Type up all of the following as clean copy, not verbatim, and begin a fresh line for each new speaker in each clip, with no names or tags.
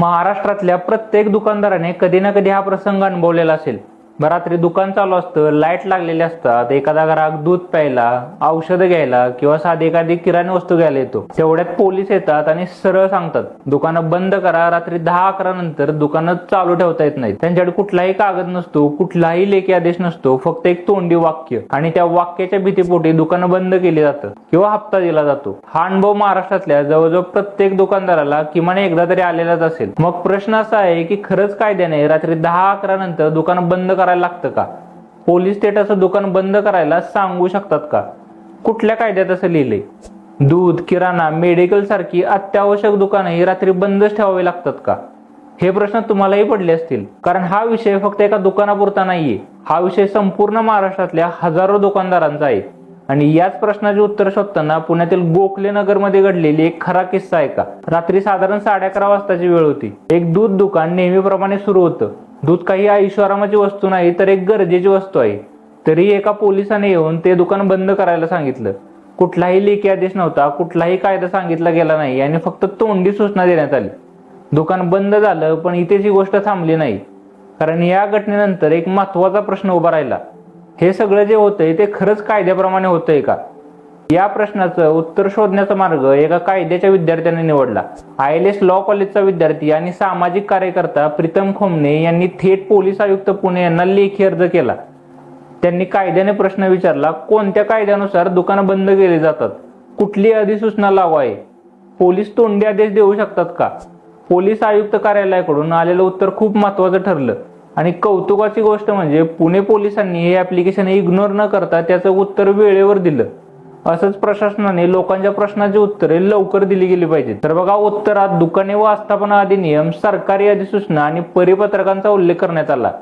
महाराष्ट्रातल्या प्रत्येक दुकानदाराने कधी ना कधी हा प्रसंग अनुभवलेला असेल। रात्री दुकान चालू असतं, लाईट लागलेले असतात, एखादा ग्राहक दूध प्यायला, औषधं घ्यायला किंवा साधी एखादी किराणी वस्तू घ्यायला येतो। तेवढ्यात पोलीस येतात आणि सरळ सांगतात दुकानं बंद करा, रात्री 10-11 नंतर दुकानं चालू ठेवता येत नाहीत। त्यांच्याकडे कुठलाही कागद नसतो, कुठलाही लेखी आदेश नसतो, फक्त एक तोंडी वाक्य आणि त्या वाक्याच्या भीतीपोटी दुकानं बंद केली जातात किंवा हप्ता दिला जातो। हा अनुभव महाराष्ट्रातल्या जवळजवळ प्रत्येक दुकानदाराला किमान एकदा तरी आलेलाच असेल। मग प्रश्न असा आहे की खरंच कायद्याने रात्री 10-11 नंतर दुकान बंद करायला लागतं का? पोलीस थेट असं दुकान बंद करायला सांगू शकतात का? कुठल्या कायद्यात असं लिहिलंय? दूध, किराणा, मेडिकल सारखी अत्यावश्यक दुकानंही रात्री बंदच ठेवावी लागतात का? हे प्रश्न तुम्हालाही पडले असतील, कारण हा विषय फक्त एका दुकानापुरता नाहीये। हा विषय संपूर्ण महाराष्ट्रातल्या हजारो दुकानदारांचा आहे। आणि याच प्रश्नाचे उत्तर शोधताना पुण्यातील गोखले नगर मध्ये घडलेली एक खरा किस्सा आहे का? रात्री साधारण 11:30 वाजताची वेळ होती। एक दूध दुकान नेहमीप्रमाणे सुरू होतं। दूध काही ऐशोआरामाची वस्तू नाही, तर एक गरजेची वस्तू आहे। तरी एका पोलिसाने येऊन ते दुकान बंद करायला सांगितलं। कुठलाही लेखी आदेश नव्हता, कुठलाही कायदा सांगितला गेला नाही आणि फक्त तोंडी सूचना देण्यात आली। दुकान बंद झालं, पण इथेच ही गोष्ट थांबली नाही, कारण या घटनेनंतर एक महत्वाचा प्रश्न उभा राहिला। हे सगळं जे होतंय ते खरंच कायद्याप्रमाणे होतंय का? या प्रश्नाचं उत्तर शोधण्याचा मार्ग एका कायद्याच्या विद्यार्थ्याने निवडला। ILS लॉ कॉलेजचा विद्यार्थी आणि सामाजिक कार्यकर्ता प्रीतम खोमने यांनी थेट पोलीस आयुक्त पुणे यांना लेखी अर्ज केला। त्यांनी कायद्याने प्रश्न विचारला, कोणत्या कायद्यानुसार दुकानं बंद केली जातात? कुठली अधिसूचना लागू आहे? पोलीस तोंडी आदेश देऊ शकतात का? पोलीस आयुक्त कार्यालयाकडून आलेलं उत्तर खूप महत्वाचं ठरलं आणि कौतुकाची गोष्ट म्हणजे पुणे पोलिसांनी हे ऍप्लिकेशन इग्नोर न करता त्याचं उत्तर वेळेवर दिलं। असंच प्रशासनाने लोकांच्या प्रश्नाची उत्तरे लवकर दिली गेली पाहिजेत। तर बघा, उत्तरात दुकाने व आस्थापना अधिनियम, सरकारी अधिसूचना आणि परिपत्रकांचा उल्लेख करण्यात आला।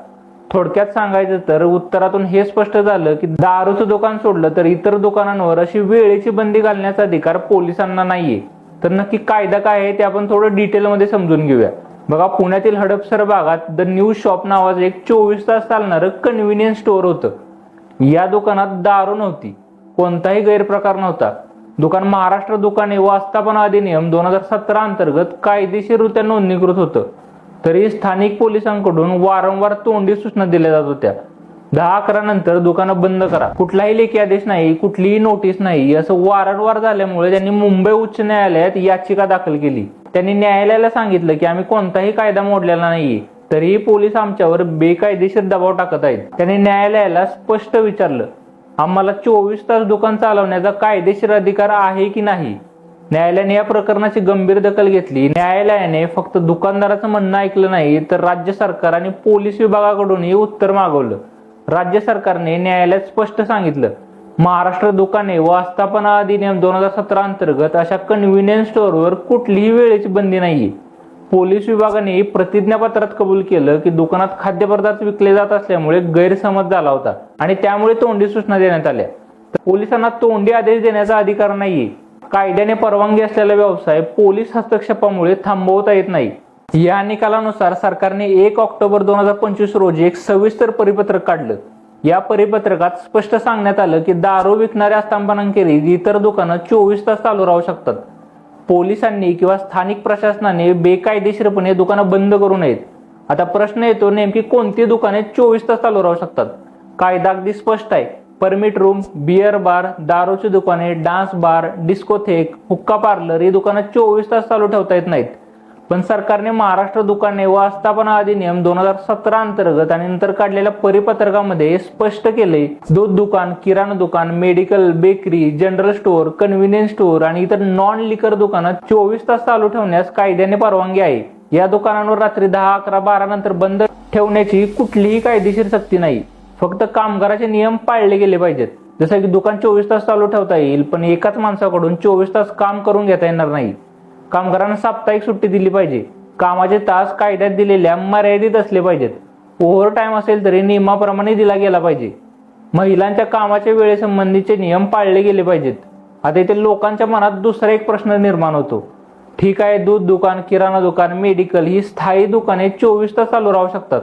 थोडक्यात सांगायचं तर उत्तरातून हे स्पष्ट झालं की दारूचं दुकान सोडलं तर इतर दुकानांवर अशी वेळेची बंदी घालण्याचा अधिकार पोलिसांना नाहीये। तर नक्की कायदा काय आहे ते आपण थोडं डिटेलमध्ये समजून घेऊया। बघा, पुण्यातील हडपसर भागात द न्यू शॉप नावाचं एक 24 तास चालणारं कन्व्हिनियन्स स्टोअर होतं। या दुकानात दारू नव्हती, कोणताही गैरप्रकार नव्हता। दुकान महाराष्ट्र दुकाने व आस्थापना अधिनियम 2017 अंतर्गत कायदेशीररित्या नोंदणीकृत होतं। तरी स्थानिक पोलिसांकडून वारंवार तोंडी सूचना दिल्या जात होत्या, 10-11 नंतर दुकानं बंद करा। कुठलाही लेखी आदेश नाही, कुठलीही नोटीस नाही। असं वारंवार झाल्यामुळे त्यांनी मुंबई उच्च न्यायालयात याचिका दाखल केली। त्यांनी न्यायालयाला सांगितलं की आम्ही कोणताही कायदा मोडलेला नाहीये, तरीही पोलीस आमच्यावर बेकायदेशीर दबाव टाकत आहेत। त्यांनी न्यायालयाला स्पष्ट विचारलं, आम्हाला 24 तास दुकान चालवण्याचा कायदेशीर अधिकार आहे की नाही? न्यायालयाने या प्रकरणाची गंभीर दखल घेतली। न्यायालयाने फक्त दुकानदाराचं म्हणणं ऐकलं नाही, तर राज्य सरकार आणि पोलीस विभागाकडूनही उत्तर मागवलं। राज्य सरकारने न्यायालयात स्पष्ट सांगितलं, महाराष्ट्र दुकाने व आस्थापना अधिनियम 2017 अंतर्गत अशा कन्व्हिनियन्स स्टोअरवर कुठलीही वेळेची बंदी नाहीये। पोलीस विभागाने प्रतिज्ञापत्रात कबूल केलं की दुकानात खाद्यपदार्थ विकले जात असल्यामुळे गैरसमज झाला होता आणि त्यामुळे तोंडी सूचना देण्यात आल्या। पोलिसांना तोंडी आदेश देण्याचा अधिकार नाहीये। कायद्याने परवानगी असलेला व्यवसाय पोलीस हस्तक्षेपामुळे थांबवता येत नाही। या निकालानुसार सरकारने 1 ऑक्टोबर 2025 रोजी एक सविस्तर परिपत्रक काढलं। या परिपत्रकात स्पष्ट सांगण्यात आलं की दारू विकणाऱ्या आस्थापनांखेरीज इतर दुकानं 24 तास चालू राहू शकतात। पोलिसांनी किंवा स्थानिक प्रशासनाने बेकायदेशीरपणे दुकानं बंद करू नयेत। आता प्रश्न येतो, नेमकी कोणती दुकाने 24 तास चालू राहू शकतात? कायदा अगदी स्पष्ट आहे। परमिट रूम, बियर बार, दारूची दुकाने, डान्स बार, डिस्कोथेक, हुक्का पार्लर ही दुकानं 24 तास चालू ठेवता येत नाहीत। पण सरकारने महाराष्ट्र दुकाने व आस्थापना अधिनियम 2017 अंतर्गत आणि नंतर काढलेल्या परिपत्रकामध्ये स्पष्ट केले, दूध दुकान, किराणा दुकान, medical, bakery, general store, convenience store आणि इतर नॉन लिकर दुकानं 24 तास चालू ठेवण्यास कायद्याने परवानगी आहे। या दुकानांवर रात्री 10, 11, 12 नंतर बंद ठेवण्याची कुठलीही कायदेशीर सक्ती नाही। फक्त कामगाराचे नियम पाळले गेले पाहिजेत। जसं की दुकान 24 तास चालू ठेवता येईल, पण एकाच माणसाकडून 24 तास काम करून घेता येणार नाही। कामगारांना साप्ताहिक सुट्टी दिली पाहिजे। कामाचे तास कायद्यात दिलेल्या मर्यादित असले पाहिजेत। ओव्हर टाइम असेल तरी नियमाप्रमाणे दिला गेला पाहिजे। महिलांच्या कामाच्या वेळेसंबंधीचे नियम पाळले गेले पाहिजेत। आता इथे लोकांच्या मनात दुसरा एक प्रश्न निर्माण होतो, ठीक आहे, दूध दुकान, किराणा दुकान, मेडिकल ही स्थायी दुकाने 24 तास चालू राहू शकतात,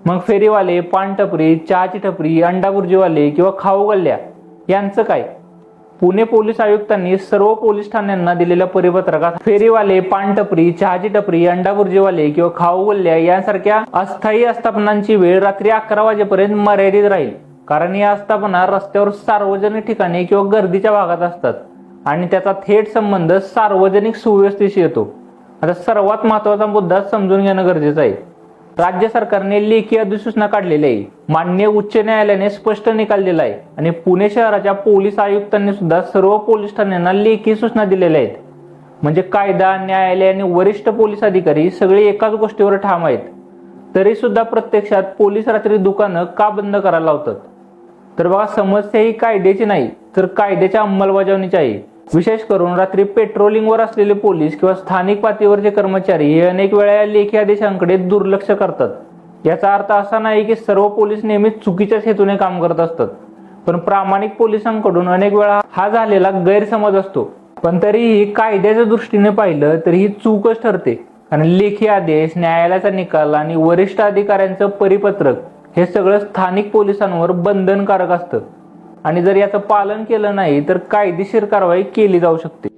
मग फेरीवाले, पान टपरी, चहाची टपरी, अंडा भुर्जीवाले किंवा खाऊ गल्ल्या यांचं काय? पुणे पोलीस आयुक्तांनी सर्व पोलीस ठाण्यांना दिलेल्या परिपत्रकात फेरीवाले, पानटपरी, चहाची टपरी, अंडा भुर्जीवाले किंवा खाऊ गल्ल्या यांसारख्या अस्थायी आस्थापनांची वेळ रात्री 11 वाजेपर्यंत मर्यादित राहील. कारण या आस्थापना रस्त्यावर सार्वजनिक ठिकाणी किंवा गर्दीच्या भागात असतात आणि त्याचा थेट संबंध सार्वजनिक सुव्यवस्थेशी येतो. आता सर्वात महत्वाचा मुद्दा समजून घेणं गरजेचं आहे. राज्य सरकारने लेखी अधिसूचना काढलेली आहे. माननीय उच्च न्यायालयाने स्पष्ट निकाल दिला आहे आणि पुणे शहराच्या पोलीस आयुक्तांनी सुद्धा सर्व पोलीस ठाण्यांना लेखी सूचना दिलेल्या आहेत. म्हणजे कायदा, न्यायालय आणि वरिष्ठ पोलीस अधिकारी सगळे एकाच गोष्टीवर ठाम आहेत. तरी सुद्धा प्रत्यक्षात पोलीस रात्री दुकानं का बंद करायला लावतात? तर बघा, समस्या ही कायद्याची नाही तर कायद्याच्या अंमलबजावणीची आहे. विशेष करून रात्री पेट्रोलिंगवर असलेले पोलीस किंवा स्थानिक पातळीवरचे कर्मचारी हे अनेक वेळा या लेखी आदेशांकडे दुर्लक्ष करतात. याचा अर्थ असा नाही की सर्व पोलीस नेहमीच चुकीच्याच हेतूने काम करत असतात, पण प्रामाणिक पोलिसांकडून अनेक वेळा हा झालेला गैरसमज असतो. पण तरीही कायद्याच्या दृष्टीने पाहिलं तर ही चूकच ठरते. कारण लेखी आदेश, न्यायालयाचा निकाल आणि वरिष्ठ अधिकाऱ्यांचं परिपत्रक हे सगळं स्थानिक पोलिसांवर बंधनकारक असतं आणि जर याचं पालन केलं नाही तर कायदेशीर कारवाई केली जाऊ शकते.